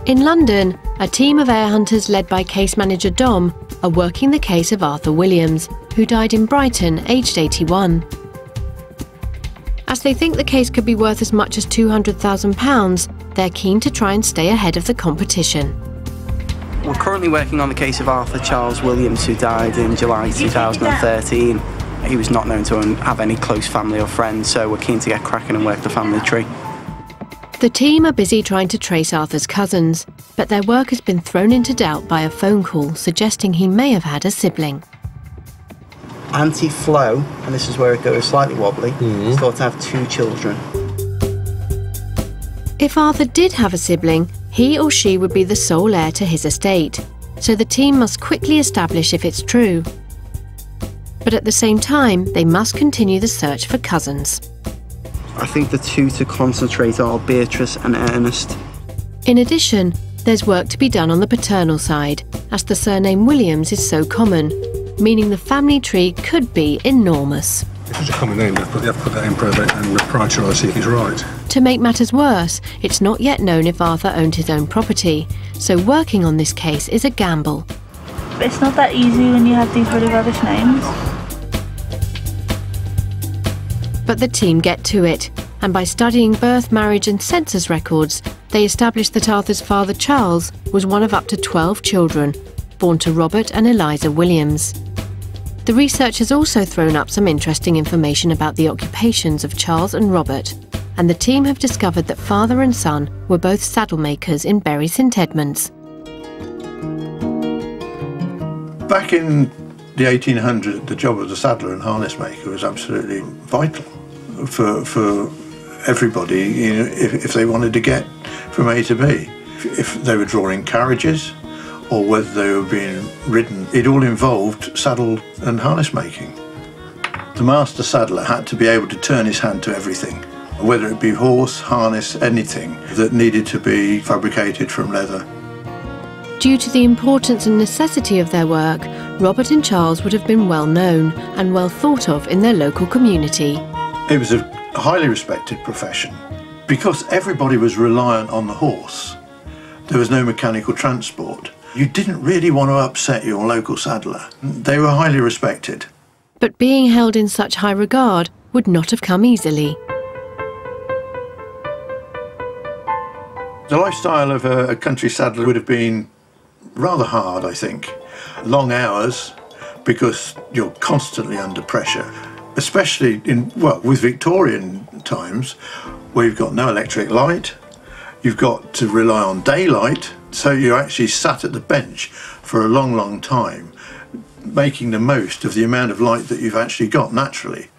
In London, a team of heir hunters led by case manager Dom are working the case of Arthur Williams, who died in Brighton, aged 81. As they think the case could be worth as much as £200,000, they're keen to try and stay ahead of the competition. We're currently working on the case of Arthur Charles Williams, who died in July 2013. He was not known to have any close family or friends, so we're keen to get cracking and work the family tree. The team are busy trying to trace Arthur's cousins, but their work has been thrown into doubt by a phone call suggesting he may have had a sibling. Auntie Flo, and this is where it goes slightly wobbly, is thought to have 2 children. If Arthur did have a sibling, he or she would be the sole heir to his estate, so the team must quickly establish if it's true. But at the same time, they must continue the search for cousins. I think the 2 to concentrate are Beatrice and Ernest. In addition, there's work to be done on the paternal side, as the surname Williams is so common, meaning the family tree could be enormous. If it's a common name, they have to put that in probate and prioritize, see if he's right. To make matters worse, it's not yet known if Arthur owned his own property, so working on this case is a gamble. It's not that easy when you have these really rubbish names. But the team get to it, and by studying birth, marriage and census records, they established that Arthur's father Charles was one of up to 12 children, born to Robert and Eliza Williams. The research has also thrown up some interesting information about the occupations of Charles and Robert, and the team have discovered that father and son were both saddle makers in Bury St Edmunds. Back in the 1800s, the job of the saddler and harness maker was absolutely vital for everybody, you know, if they wanted to get from A to B. If they were drawing carriages or whether they were being ridden, it all involved saddle and harness making. The master saddler had to be able to turn his hand to everything, whether it be horse, harness, anything that needed to be fabricated from leather. Due to the importance and necessity of their work, Robert and Charles would have been well known and well thought of in their local community. It was a highly respected profession. Because everybody was reliant on the horse, there was no mechanical transport. You didn't really want to upset your local saddler. They were highly respected. But being held in such high regard would not have come easily. The lifestyle of a country saddler would have been rather hard, I think. Long hours, because you're constantly under pressure, especially with Victorian times, where you've got no electric light, you've got to rely on daylight, so you're actually sat at the bench for a long, long time, making the most of the amount of light that you've actually got naturally.